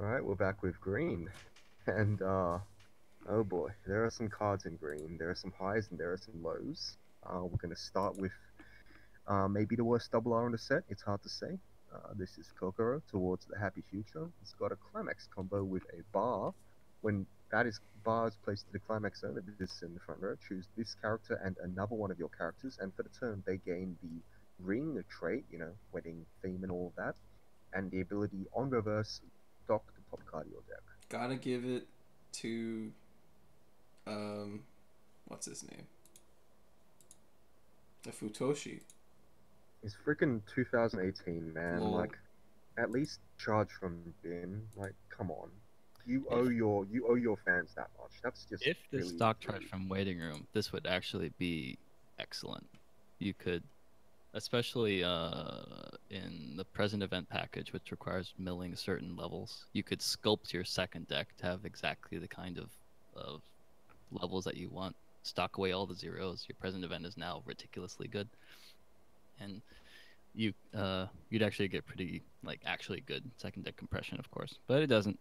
All right, we're back with green, and oh boy, there are some cards in green. There are some highs and there are some lows. We're gonna start with maybe the worst double R in the set. It's hard to say. This is Kokoro towards the Happy Future. It's got a climax combo with a bar. When that is bar is placed to the climax zone, this is in the front row. Choose this character and another one of your characters, and for the turn they gain the ring trait, wedding theme and all of that, and the ability on reverse dock the top card of your deck. Gotta give it to um, what's his name? The Futoshi. It's freaking 2018, man. Lol. Like, at least charge from bin. Like, come on. If You owe your fans that much. That's just if the really stock charge rude. from waiting room, this would actually be excellent. You could, especially in the present event package, which requires milling certain levels, you could sculpt your second deck to have exactly the kind of levels that you want. Stock away all the zeros. Your present event is now ridiculously good, and you'd actually get pretty like actually good second deck compression, of course, but it doesn't.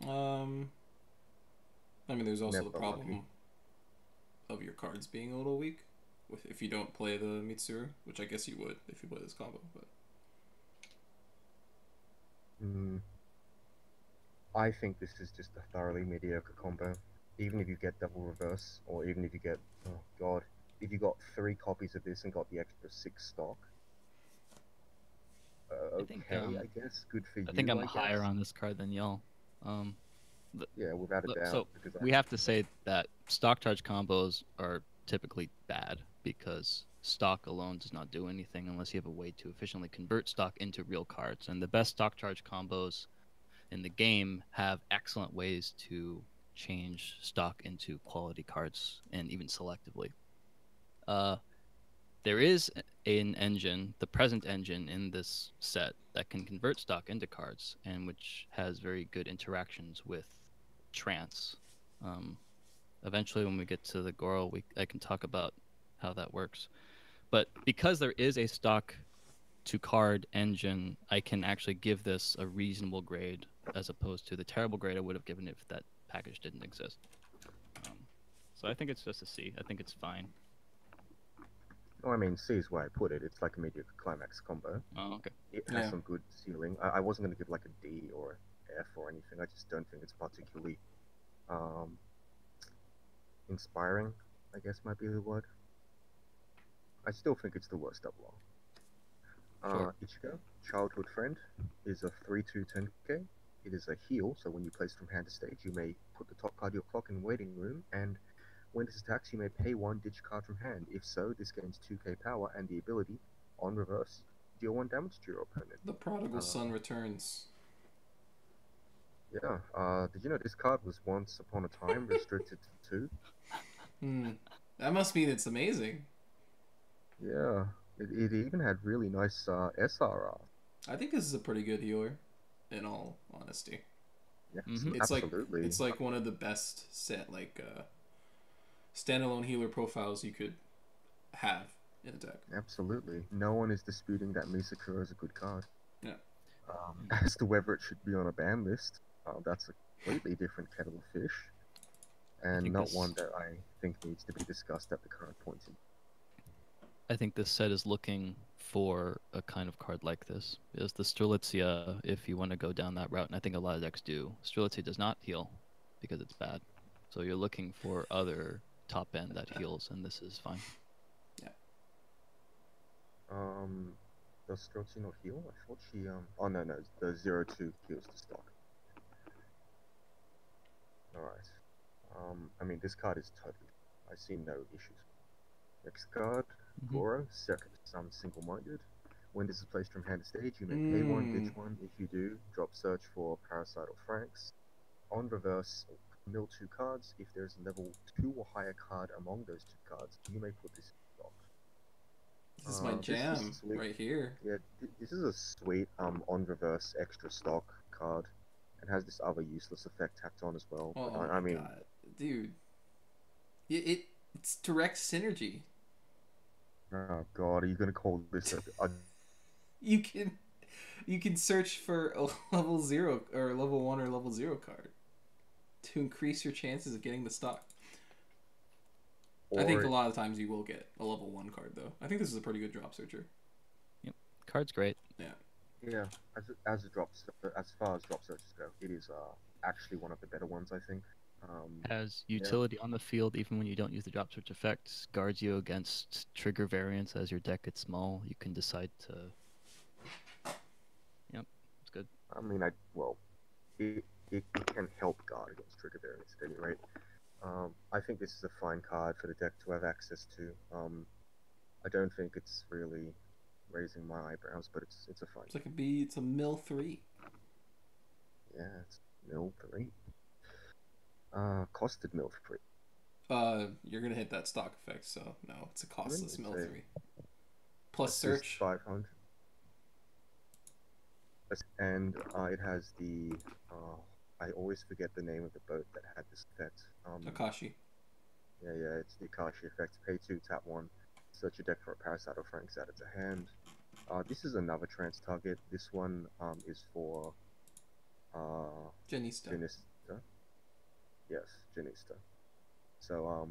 Um, I mean, there's also the Never lucky. problem of your cards being a little weak with if you don't play the Mitsuru, which I guess you would if you play this combo. But Mm, I think this is just a thoroughly mediocre combo. Even if you get double reverse, or even if you get, oh god, if you got 3 copies of this and got the extra 6 stock, I think okay, I guess. Good for I think you, I'm I higher guess. on this card than y'all. Um, Yeah, without a doubt. so Because we have to say that stock charge combos are typically bad because stock alone does not do anything unless you have a way to efficiently convert stock into real cards. And the best stock charge combos in the game have excellent ways to change stock into quality cards and even selectively. Uh, there is an engine, the present engine in this set, that can convert stock into cards and which has very good interactions with trance. Um, Eventually, when we get to the Goro, I can talk about how that works. But because there is a stock to card engine, I can actually give this a reasonable grade as opposed to the terrible grade I would have given it if that package didn't exist. Um, so I think it's just a C. I think it's fine. oh, I mean, C is where I put it. It's like a mediocre climax combo. Oh, okay. It has yeah, some good ceiling. I wasn't going to give like a D or F or anything. I just don't think it's particularly um, inspiring, I guess might be the word. I still think it's the worst double Sure. R. Ichigo, childhood friend, is a 3/2 10k. It is a heal, so when you place from hand to stage, you may put the top card of your clock in waiting room, and when this attacks, you may pay 1 ditch card from hand. If so, this gains 2k power and the ability, on reverse, deal 1 damage to your opponent. the prodigal Uh, son returns. yeah, did you know this card was once upon a time restricted to 2? Hmm, that must mean it's amazing. Yeah, it even had really nice SRR. I think this is a pretty good healer, in all honesty. Yeah, Mm-hmm. It's like absolutely. it's like one of the best set standalone healer profiles you could have in a deck. Absolutely. No one is disputing that Misakura is a good card. Yeah. As to whether it should be on a ban list, that's a completely different kettle of fish, I and think not this one that I think needs to be discussed at the current point in. I think this set is looking for a kind of card like this. Is the Strelitzia, if you want to go down that route, and I think a lot of decks do. Strelitzia does not heal because it's bad. So you're looking for other top end that heals, and this is fine. Yeah. Um, does Streltsy not heal? I thought she, oh no, the 0/2 heals to stock. Alright. I mean, this card is totally, I see no issues. Next card, Mm-hmm. Goro, second, some single-minded. When this is placed from hand to stage, you may pay 1, ditch Mmm. 1. If you do, drop search for Parasite or Franxx. On reverse, mill 2 cards. If there's a level 2 or higher card among those 2 cards, you may put this in stock. This is my This is jam sweet. right here. Yeah, this is a sweet on reverse extra stock card. It has this other useless effect tacked on as well. But Oh I my mean, god, dude! It's direct synergy. oh god, are you gonna call this a You can You can search for a level 0 or level 1 or level 0 card to increase your chances of getting the stock. I think a Or lot of times you will get a level 1 card though. I think this is a pretty good drop searcher. Yep, card's great. Yeah. yeah, as far as drop searches go, it is actually one of the better ones, I think. Has Yeah, utility on the field even when you don't use the drop search effect. Guards you against trigger variants as your deck gets small. You can decide to. Yep, it's good. I mean, it can help guard against trigger variants at any rate. I think this is a fine card for the deck to have access to. I don't think it's really raising my eyebrows, but it's a fine. It's like a B. It's a mill 3. Yeah, it's mill 3. Costed mill 3. You're gonna hit that stock effect, so no, it's a costless mill It's 3. Plus assist search. 500. And it has the I always forget the name of the boat that had this effect. Akashi. Yeah, it's the Akashi effect. Pay 2, tap 1, search your deck for a Parasite or Franxx added to hand. This is another trance target. This one is for Janista. Janista. Yes, Janista. So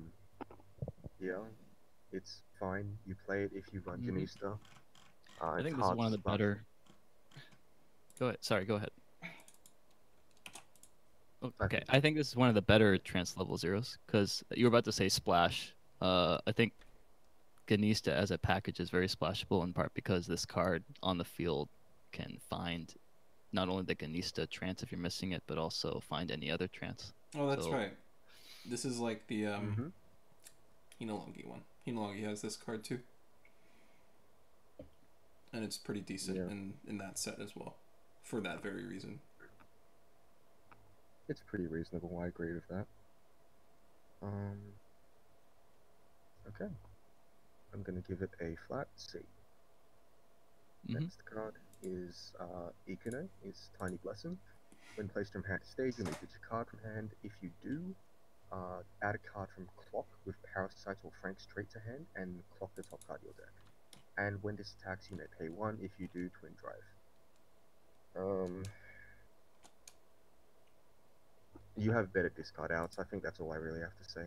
yeah, it's fine. You play it if you run Janista. I It's think this is hard one of to the splash. better. Go ahead. Sorry, go ahead. Okay, I think this is one of the better trance level zeros because you were about to say splash. I think Ganista as a package is very splashable in part because this card on the field can find not only the Ganista trance if you're missing it, but also find any other trance. Oh, that's So- right. This is like the Mm-hmm. Hinalongi one. Hinalongi has this card too. And it's pretty decent Yeah. in that set as well. For that very reason. It's pretty reasonable. I agree with that. Okay. I'm gonna give it a flat C. Mhm. Next card is Ikune, is Tiny Blessing. When placed from hand to stage, you may pitch a card from hand. If you do, add a card from Clock with Parasite or Franxx trait to hand, and clock the top card of your deck. And when this attacks, you may pay 1. If you do, Twin Drive. You have better discard outs. I think that's all I really have to say.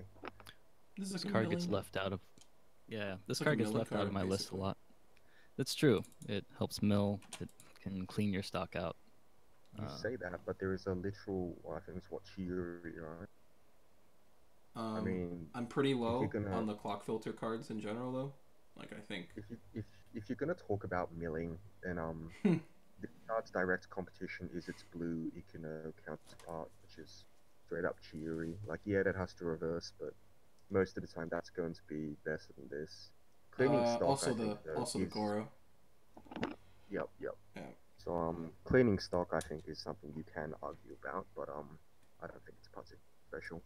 This is This like a card gets milling- left out of. Yeah, this It's like card a gets milling left out of card, my list a basically. lot. That's true. It helps mill. It can clean your stock out. You say that, but there is a literal, I think it's what Chiuri, right? I mean, I'm pretty low gonna- on the clock filter cards in general though. Like I think if you're gonna talk about milling, then the card's direct competition is its blue Ikuno counterpart, which is straight up Chiuri. Like, yeah, that has to reverse, but most of the time that's going to be better than this. Cleaning stock, also I think, though, the is... Goro. Yep. Yeah. So, cleaning stock, I think, is something you can argue about, but I don't think it's particularly special.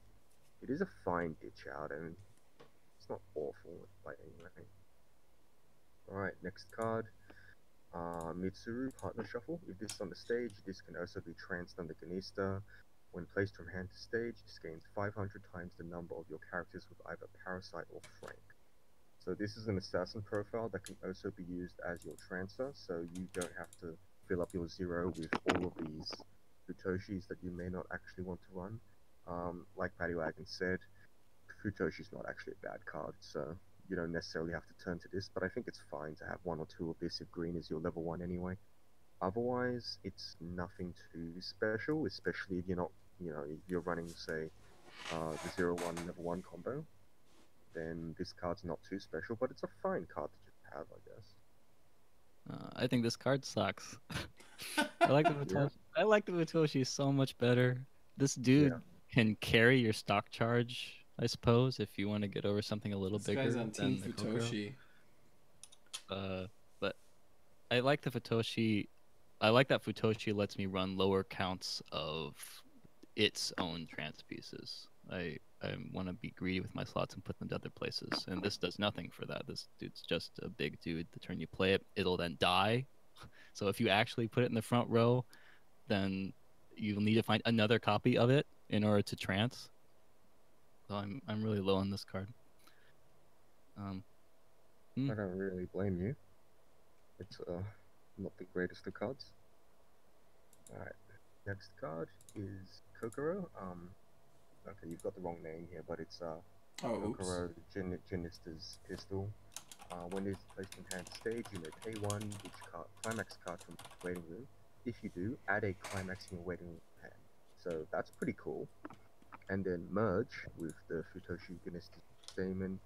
It is a fine ditch out, and it's not awful by any way. Alright, next card. Mitsuru, Partner Shuffle. If this is on the stage, this can also be tranced under Ganista. When placed from hand to stage, this gains 500 times the number of your characters with either Parasite or Frank. So this is an assassin profile that can also be used as your transfer, so you don't have to fill up your 0 with all of these Futoshis that you may not actually want to run. Like Patty Wagon said, Futoshi's not actually a bad card, so you don't necessarily have to turn to this, but I think it's fine to have 1 or 2 of this if green is your level 1 anyway. Otherwise, it's nothing too special, especially if you're not, if you're running, say, the 0-1 level 1 combo, then this card's not too special, but it's a fine card to just have, I guess. I think this card sucks. I like the Futoshi. I like the Futoshi so much better. This dude can carry your stock charge, I suppose, if you want to get over something a little This bigger guy's on than Team the Kokoro. Futoshi. But I like the Futoshi. I like that Futoshi lets me run lower counts of its own trance pieces. I want to be greedy with my slots and put them to other places, and this does nothing for that. This dude's just a big dude. The turn you play it, it'll then die. So if you actually put it in the front row, then you'll need to find another copy of it in order to trance. So I'm really low on this card. I don't really blame you. It's not the greatest of cards. Alright, next card is Kokoro. Okay, you've got the wrong name here, but it's Oh, oops. Kokoro Genista's Pistol. When it is placed in hand stage, you may pay one each climax card from the waiting room. If you do, add a climax in your waiting room hand. So that's pretty cool. And then merge with the Futoshi Ginista Daemon.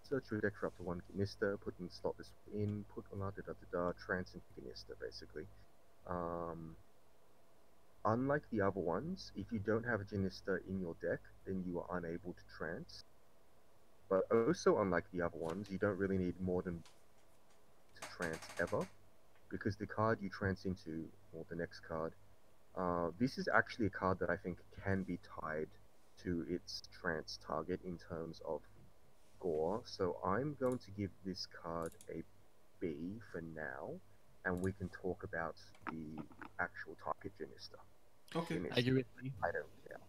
Search your deck for up to one Ginista, put in slot this in, put on trance into Ginista basically. Unlike the other ones, if you don't have a Ginista in your deck, then you are unable to trance. But also, unlike the other ones, you don't really need more than to trance ever, because the card you trance into, or the next card, this is actually a card that I think can be tied to its trance target in terms of gore. So I'm going to give this card a B for now, and we can talk about the actual target Ginista. Okay. I agree with you. I don't care.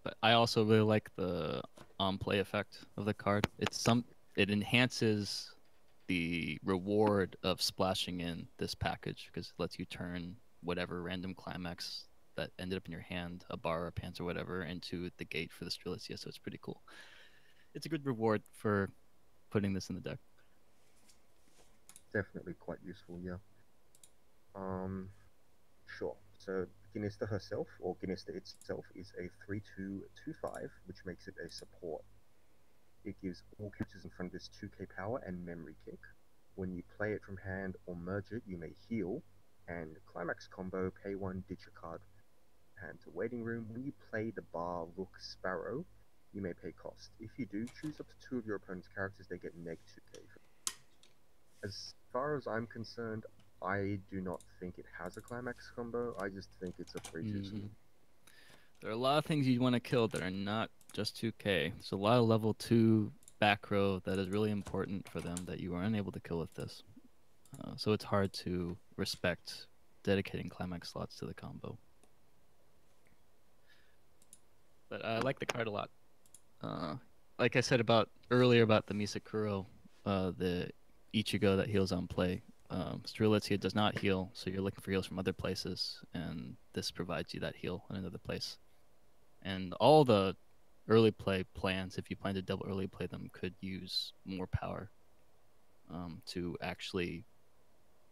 But I also really like the on-play effect of the card. It enhances the reward of splashing in this package because it lets you turn whatever random climax that ended up in your hand, a bar or pants or whatever, into the gate for the Strelitzia. So it's pretty cool. It's a good reward for putting this in the deck. Definitely quite useful, yeah. Sure. So Ginista herself, or Ginista itself, is a 3/2/2/5, which makes it a support. It gives all characters in front of this 2k power and memory kick. When you play it from hand or merge it, you may heal, and climax combo, pay one, ditch a card, hand to waiting room. When you play the bar Rook Sparrow, you may pay cost. If you do, choose up to 2 of your opponent's characters, they get neg 2k. As far as I'm concerned, I do not think it has a climax combo. I just think it's a 3/2. There are a lot of things you'd want to kill that are not just 2k. There's a lot of level 2 back row that is really important for them that you are unable to kill with this. So it's hard to respect dedicating climax slots to the combo. But I like the card a lot. Like I said earlier about the Misakuro, the Ichigo that heals on play. Strelitzia does not heal, so you're looking for heals from other places, and this provides you that heal in another place. And all the early play plans, if you plan to double early play them, could use more power to actually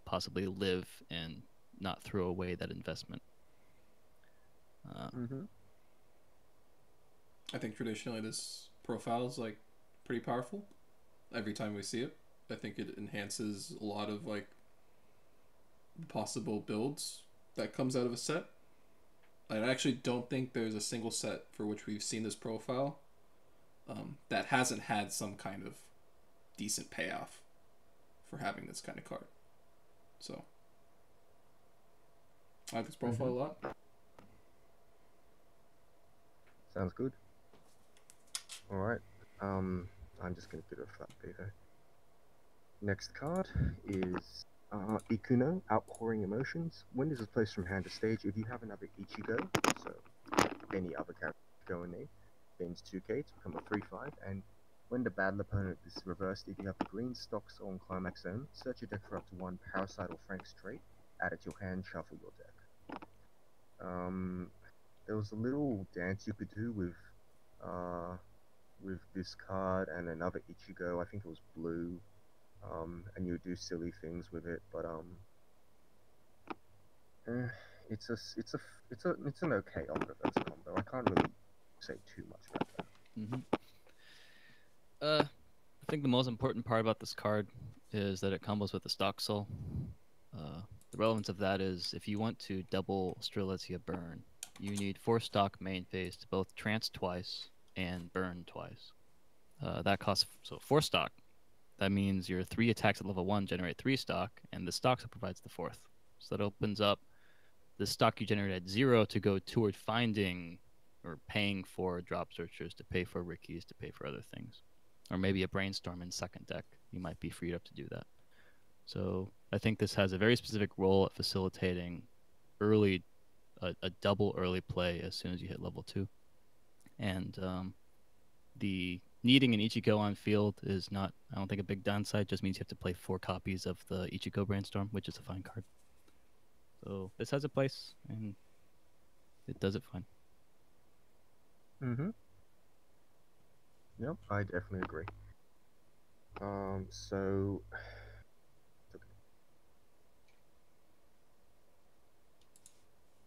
possibly live and not throw away that investment. I think traditionally this profile is like pretty powerful. Every time we see it, I think it enhances a lot of like possible builds that comes out of a set. I actually don't think there's a single set for which we've seen this profile that hasn't had some kind of decent payoff for having this kind of card. So I like this profile a lot. Sounds good. Alright. I'm just gonna give it a flat B there. Next card is Ikuno, Outpouring Emotions. When this is placed from hand to stage, if you have another Ichigo, so any other character go in there, gains 2k to become a 3/5, and when the battle opponent is reversed, if you have the green stocks on Climax Zone, search your deck for up to one Parasite or Franxx trait, add it to your hand, shuffle your deck. There was a little dance you could do with this card and another Ichigo, I think it was blue, and you would do silly things with it, but it's an okay omniverse combo. I can't really say too much about that. I think the most important part about this card is that it combos with the Stock Soul. The relevance of that is if you want to double Strelitzia burn, you need 4 stock main phase to both trance twice and burn twice. That costs 4 stock. That means your 3 attacks at level 1 generate 3 stock, and the stock provides the 4th. So that opens up the stock you generate at 0 to go toward finding or paying for drop searchers, to pay for Rickies, to pay for other things. Or maybe a brainstorm in second deck. You might be freed up to do that. So I think this has a very specific role at facilitating a double early play as soon as you hit level 2. And the needing an Ichigo on field is not, I don't think, a big downside. Just means you have to play 4 copies of the Ichigo Brainstorm, which is a fine card. So this has a place, and it does it fine. Mm-hmm. Yep, I definitely agree. So okay.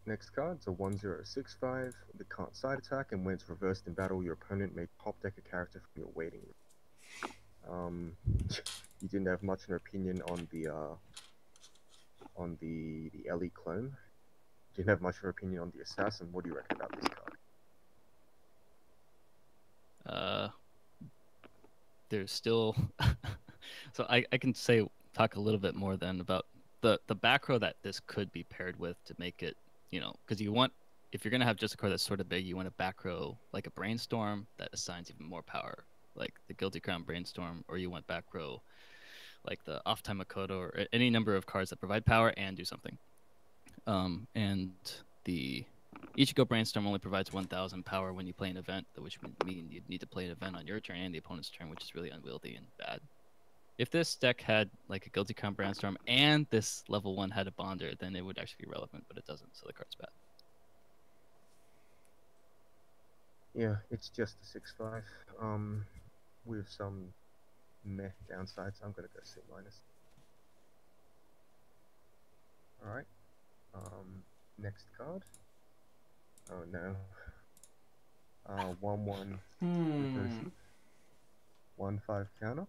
Next card's a 1065. The can't side attack, and when it's reversed in battle, your opponent may top deck a character from your waiting room. You didn't have much of an opinion on the Ellie clone. Didn't have much of an opinion on the assassin. What do you reckon about this card? There's still so I can talk a little bit more then about the back row that this could be paired with to make it, because you want, if you're gonna have just a card that's sort of big, you want a back row like a brainstorm that assigns even more power, like the Guilty Crown Brainstorm, or you want back row like the Off Time Makoto, or any number of cards that provide power and do something. And the Ichigo Brainstorm only provides 1,000 power when you play an event, which would mean you'd need to play an event on your turn and the opponent's turn, which is really unwieldy and bad. If this deck had like a Guilty Crown Brainstorm and this level 1 had a Bonder, then it would actually be relevant, but it doesn't, so the card's bad. Yeah, it's just a 6/5. With some meh downsides, I'm gonna go C minus. Alright. Next card. Oh no. 1/1 futoshi. 1/5 counter.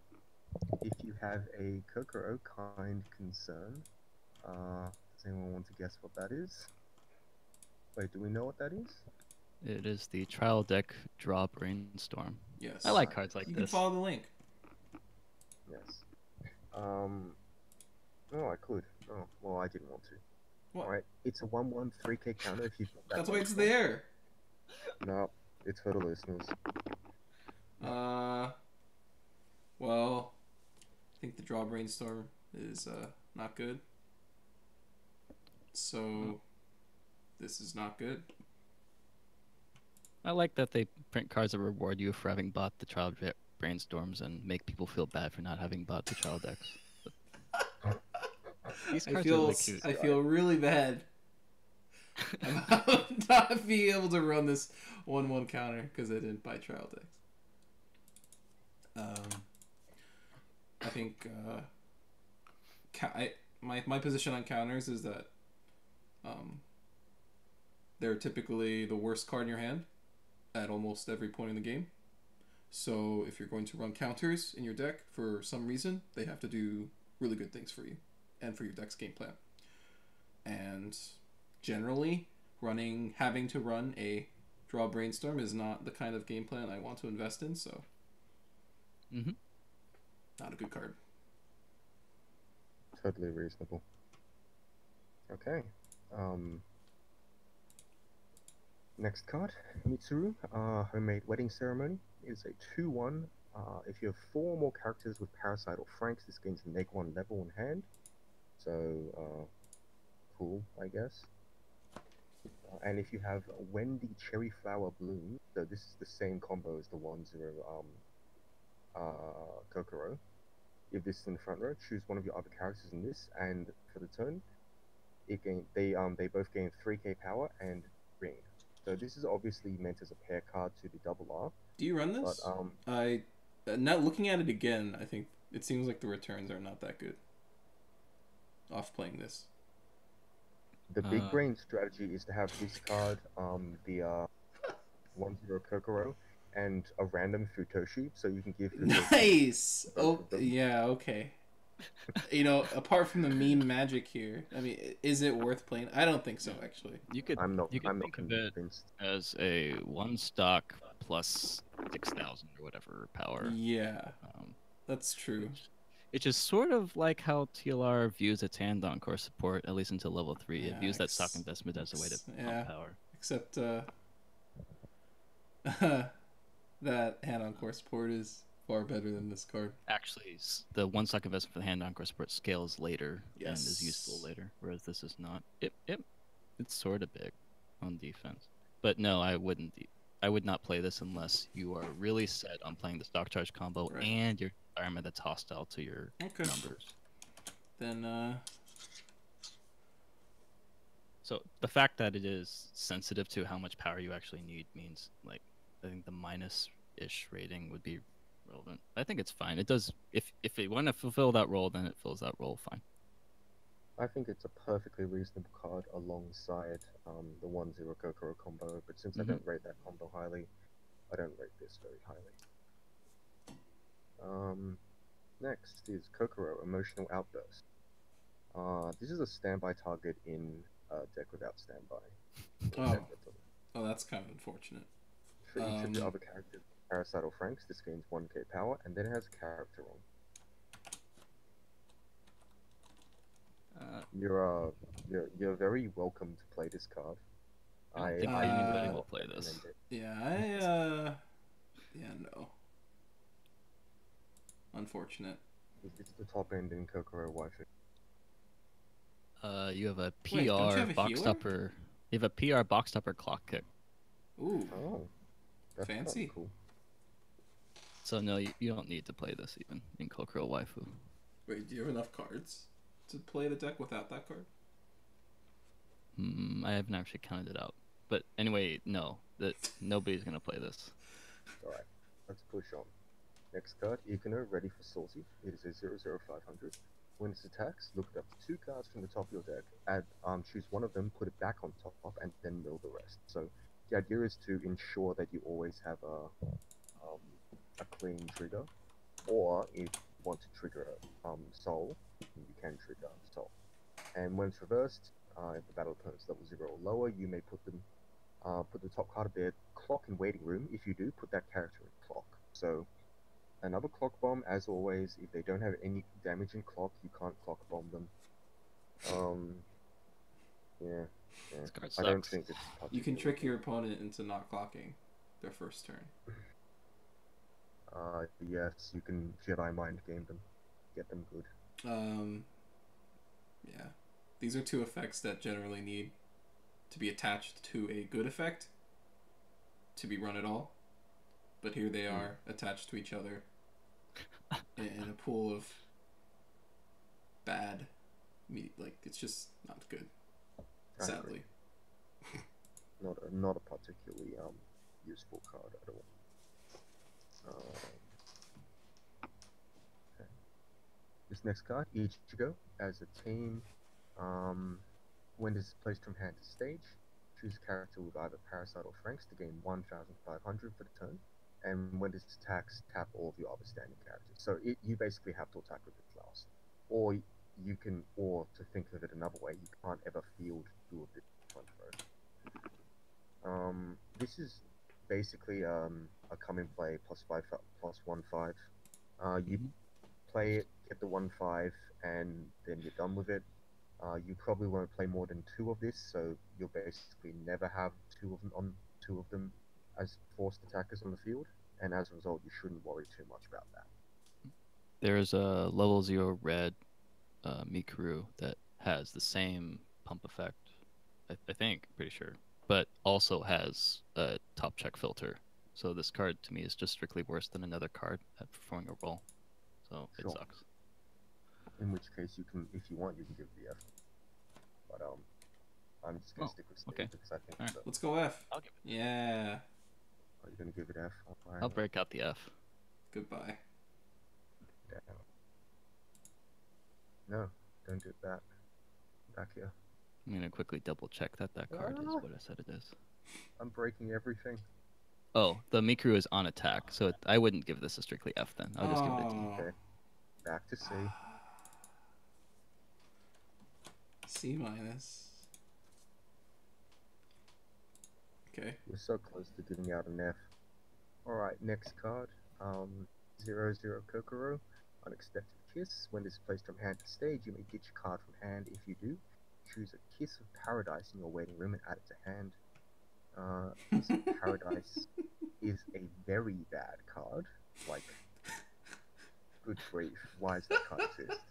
If you have a Kokoro kind concern, does anyone want to guess what that is? Wait, do we know what that is? It is the trial deck draw Brainstorm. Yes. I like cards like You this. can follow the link. Yes. Oh, I could. Oh, well, I didn't want to. What? Alright, it's a 1/1 3k counter if you've got that. That's why it's Brainstorm. there. No, it's for the listeners. Well, I think the draw Brainstorm is not good. So this is not good. I like that they print cards that reward you for having bought the trial Brainstorms and make people feel bad for not having bought the trial decks. These cards are really cute. I feel really bad about not being able to run this 1/1 counter because I didn't buy trial decks. I think my position on counters is that they're typically the worst card in your hand at almost every point in the game. So if you're going to run counters in your deck for some reason, they have to do really good things for you and for your deck's game plan. And generally, having to run a draw Brainstorm is not the kind of game plan I want to invest in, so not a good card. Totally reasonable. Okay. Next card, Mitsuru, Homemade Wedding Ceremony, is a 2/1. If you have 4 or more characters with Parasite or Franxx, this gains a -1 level in hand. So, cool, I guess. And if you have Wendy Cherry Flower Bloom, so this is the same combo as the 1/0 Kokoro. If this is in the front row, choose one of your other characters in this, and for the turn, they both gain 3k power and green. So this is obviously meant as a pair card to the double R. Do you run this? But Now looking at it again, I think it seems like the returns are not that good off playing this. the big brain strategy is to have this card, the 1/0 Kokoro, and a random Futoshi, so you can give Futoshi Nice. Oh yeah, okay. Apart from the meme magic here, I mean, is it worth playing? I don't think so, actually. I'm not think of it convinced. as a 1 stock plus 6,000 or whatever power. Yeah, that's true. Which is sort of like how TLR views its hand on-core support, at least until level 3. Yeah, it views that stock investment as a way to pump power. Except that hand on-core support is far better than this card. Actually, the 1 stock investment for the hand on-core support scales later and Yes. is useful later, whereas this is not. It's sort of big on defense. But no, I would not play this unless you are really set on playing the stock charge combo and your environment that's hostile to your numbers. Then So the fact that it is sensitive to how much power you actually need means, like, I think the minus-ish rating would be relevant. I think it's fine. It does, if it want to fulfill that role, then it fills that role fine. I think it's a perfectly reasonable card alongside the 1-0 Kokoro combo, but since I Mhm. don't rate that combo highly, I don't rate this very highly. Next is Kokoro Emotional Outburst. This is a standby target in deck without standby. Oh, oh, that's kind of unfortunate. For each of your other characters, Parasite or Franxx, this gains 1k power, and then it has a character on. You're very welcome to play this card. I don't think I anybody would will not play this. recommend it. Yeah, yeah, no. Unfortunate. It's the top end in Kokoro Waifu. You have a PR Wait, don't you have a box healer? upper. You have a PR box upper clock kick. Ooh, Oh, that's kind fancy. of cool. So no, you don't need to play this even in Kokoro Waifu. Wait, do you have enough cards to play the deck without that card? I haven't actually counted it out. But anyway, no, that nobody's gonna play this. Alright, let's push on. Next card, Ikuno, ready for Salty. It is a 00500. When it attacks, look at up to 2 cards from the top of your deck, add, choose one of them, put it back on top, and then mill the rest. So the idea is to ensure that you always have a clean trigger, or if you want to trigger Soul, you can trigger Soul. And when it's reversed, if the battle opponent's level 0 or lower, you may put them put the top card of their clock in waiting room. If you do, put that character in clock. So another clock bomb, as always. If they don't have any damage in clock, you can't clock bomb them. Yeah. This card I don't sucks. think it's You can particularly trick your opponent into not clocking their first turn. Yes, you can Jedi mind game them, get them good. Yeah. These are two effects that generally need to be attached to a good effect to be run at all. But here they are attached to each other in a pool of bad meat. Like, it's just not good. Sadly. Not a particularly useful card at all. Okay. This next card, Ichigo, as a team, when this is placed from hand to stage, choose a character with either Parasite or Franxx to gain 1,500 for the turn, and when this attacks, tap all of your other standing characters. So you basically have to attack with it last. Or you can, or to think of it another way, you can't ever field two of this front row. This is basically a come and play plus 1/5. You play it, get the 1/5, and then you're done with it. You probably won't play more than 2 of this, so you'll basically never have two of them as forced attackers on the field, and as a result, you shouldn't worry too much about that. There's a level 0 red Mikuru that has the same pump effect, I think, pretty sure, but also has a top check filter. So this card to me is just strictly worse than another card at performing a role. So Sure. it sucks. In which case, you can, if you want, you can give the F. But I'm just gonna stick with Steve okay. because I think. All right. Let's go F. I'll give it. Yeah. Are you gonna give it F? Right. I'll break out the F. Goodbye. Down. No, don't do that. Back here. I'm gonna quickly double check that card is what I said it is. I'm breaking everything. Oh, the Mikuru is on attack, so I wouldn't give this a strictly F then. I'll just give it a D. Okay. Back to C. C minus. Okay. We're so close to giving out an F. Alright, next card. 0-0 Kokoro. Unexpected Kiss. When this is placed from hand to stage, you may ditch a card from hand. If you do, choose a Kiss of Paradise in your waiting room and add it to hand. Kiss of Paradise is a very bad card. Like, good grief, why does that card exist?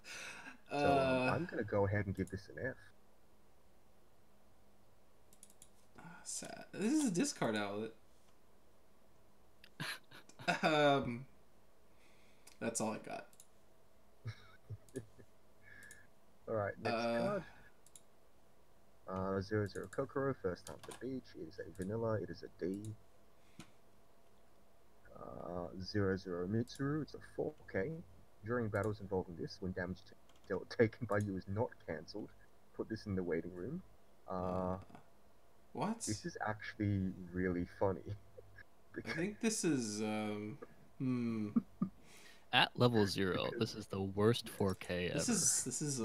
So I'm gonna go ahead and give this an F. Sad. This is a discard outlet. That's all I got. Alright, next card. Zero Zero Kokoro, first time to beach. It is a vanilla. It is a D. Zero Zero Mitsuru. It's a 4K. During battles involving this, when damage taken by you is not cancelled, put this in the waiting room. What? This is actually really funny. I think this is At level 0, this is the worst 4K ever. This is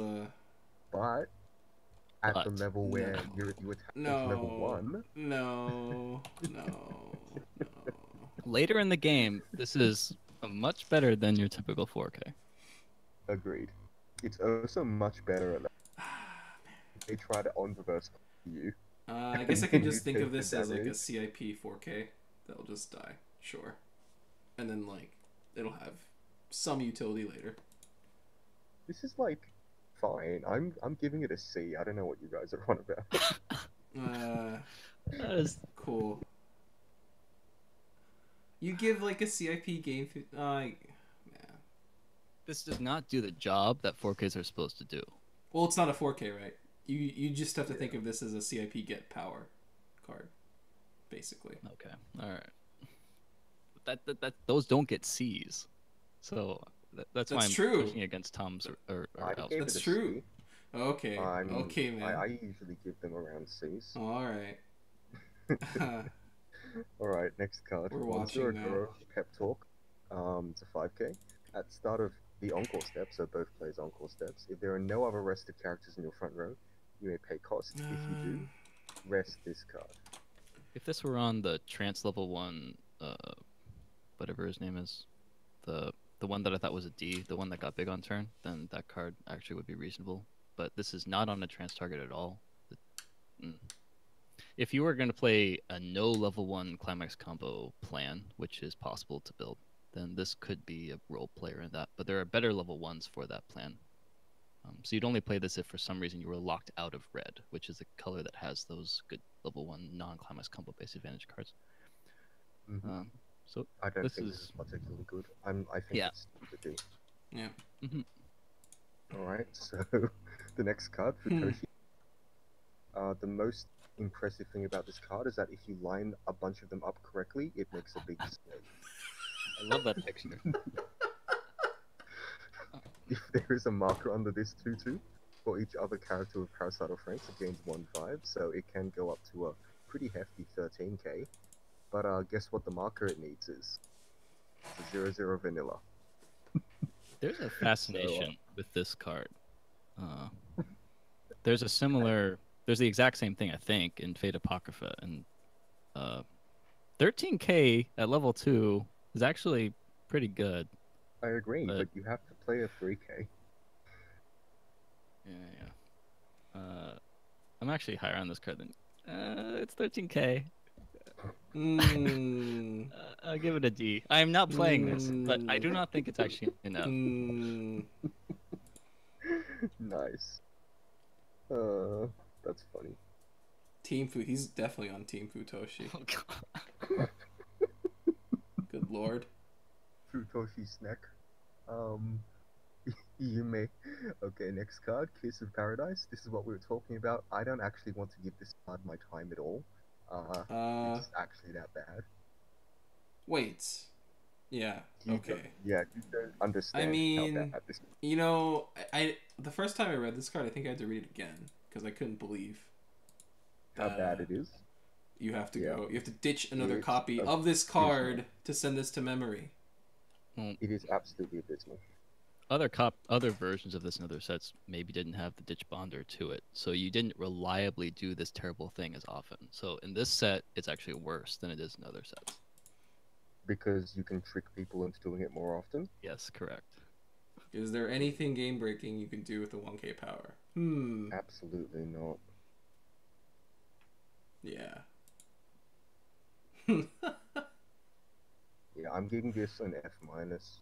But at the But- level where No. you attack into level 1, No. Later in the game, this is much better than your typical 4K. agreed. It's also much better at they try to on reverse you. I guess I And can you just think take of the this as like a damage. CIP 4K. That'll just die, sure, and then like it'll have some utility later. This is like fine. I'm giving it a C. I don't know what you guys are on about. That is Cool. You give like a CIP game. Yeah. This does not do the job that 4Ks are supposed to do. Well, it's not a 4K, right? You just have to think of this as a CIP get power card, basically. Okay, all right. That those don't get Cs, so that's why That's I'm true. pushing against Tom's or I Al's. gave That's it a true. C. Okay. Okay, man. I usually give them around C's. All right. Alright, next card. We're watching now. Pep Talk. It's a 5K. At the start of the Encore step, so both players Encore steps, if there are no other rested characters in your front row, you may pay cost. If you do, rest this card. If this were on the trance level 1, whatever his name is, the one that I thought was a D, the one that got big on turn, then that card actually would be reasonable. But this is not on a trance target at all. If you were going to play a no level 1 climax combo plan, which is possible to build, then this could be a role player in that. But there are better level 1s for that plan. So you'd only play this if for some reason you were locked out of red, which is the color that has those good level 1 non-climax combo based advantage cards. Mm-hmm. So I don't this think is this is particularly good. I think it's a D. Yeah. Alright, so the next card, Futoshi. The most impressive thing about this card is that if you line a bunch of them up correctly, it makes a big display. I love that picture. If there is a marker under this 2-2, for each other character with Parasite or Franxx, it gains 1-5, so it can go up to a pretty hefty 13k. But guess what the marker it needs is? It's a 0-0 vanilla. There's a fascination with this card. There's the exact same thing I think in Fate Apocrypha, and 13k at level 2 is actually pretty good. I agree, but you have to play a 3k. Yeah. I'm actually higher on this card than it's 13k. I'll give it a D. I am not playing this, but I do not think it's actually enough. Nice. That's funny. He's definitely on Team Futoshi. Oh, God. Good lord. Futoshi snack. You may. Okay, next card, Kiss of Paradise. This is what we were talking about. I don't actually want to give this card my time at all. It's actually that bad. Wait. Yeah. Okay. You don't understand. I mean, how bad this. you know, I the first time I read this card, I think I had to read it again because I couldn't believe How bad it is. You have to go. You have to ditch another It's copy of this card to send this to memory. It is absolutely abysmal. Other versions of this in other sets maybe didn't have the ditch bonder to it, so you didn't reliably do this terrible thing as often. So in this set, it's actually worse than it is in other sets. Because you can trick people into doing it more often? Yes, correct. Is there anything game breaking you can do with the 1k power? Absolutely not. Yeah. Yeah, I'm giving this an F minus.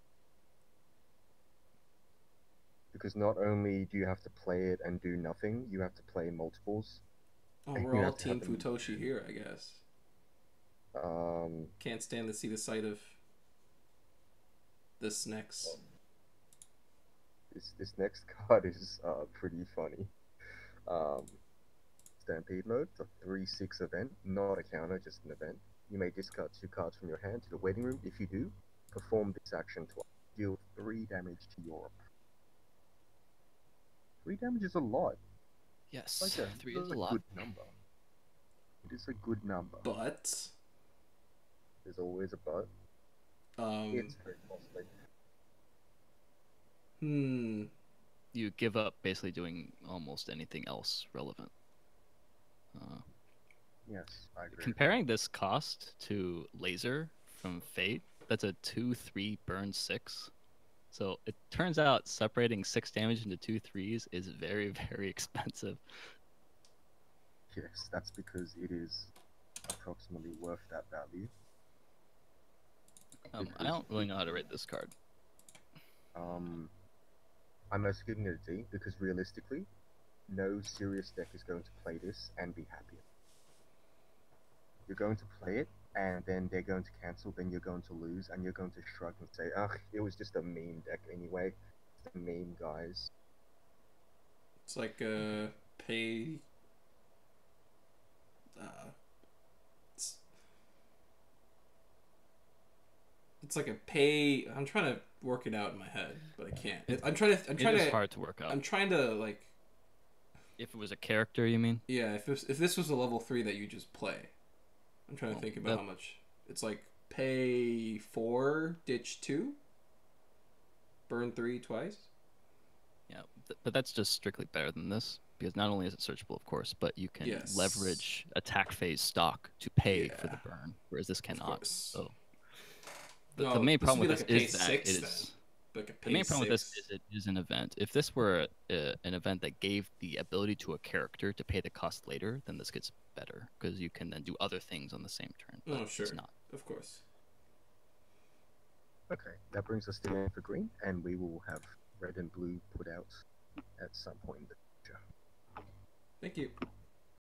Because not only do you have to play it and do nothing, you have to play multiples. Oh, And we're you all have to Team have them- Futoshi here, I guess. Can't stand to see the sight of this next. This next card is pretty funny. Stampede mode, the 3/6 event, not a counter, just an event. You may discard 2 cards from your hand to the waiting room. If you do, perform this action twice. Deal 3 damage to your opponent. 3 damage is a lot. Yes, Like a, 3 this is is a a lot. good number. It is a good number. But There's always a but. It's very costly. You give up basically doing almost anything else relevant. Yes, I agree. Comparing this cost to Laser from Fate, that's a 2/3 burn 6. So it turns out separating 6 damage into 2 threes is very, very expensive. Yes, that's because it is approximately worth that value. I don't really know how to rate this card. I'm also giving it a D because realistically, no serious deck is going to play this and be happy. You're going to play it, and then they're going to cancel, then you're going to lose, and you're going to shrug and say, ugh, it was just a meme deck anyway. It's a meme, guys. it's like a pay. It's like a pay. I'm trying to work it out in my head, but I can't. I'm trying It is hard to work out. I'm trying to like. If it was a character, you mean? Yeah, if this was a level 3 that you just play, I'm trying to think about how much. It's like pay 4, ditch 2, burn 3 twice. Yeah, but that's just strictly better than this because not only is it searchable, of course, but you can leverage attack phase stock to pay for the burn, whereas this cannot. So the main problem with this is that it is. The main problem with this is it is an event. If this were an event that gave the ability to a character to pay the cost later, then this gets better because you can then do other things on the same turn. But oh, sure. It's not. Of course. Okay, that brings us to the end for green, and we will have red and blue put out at some point in the future. Thank you.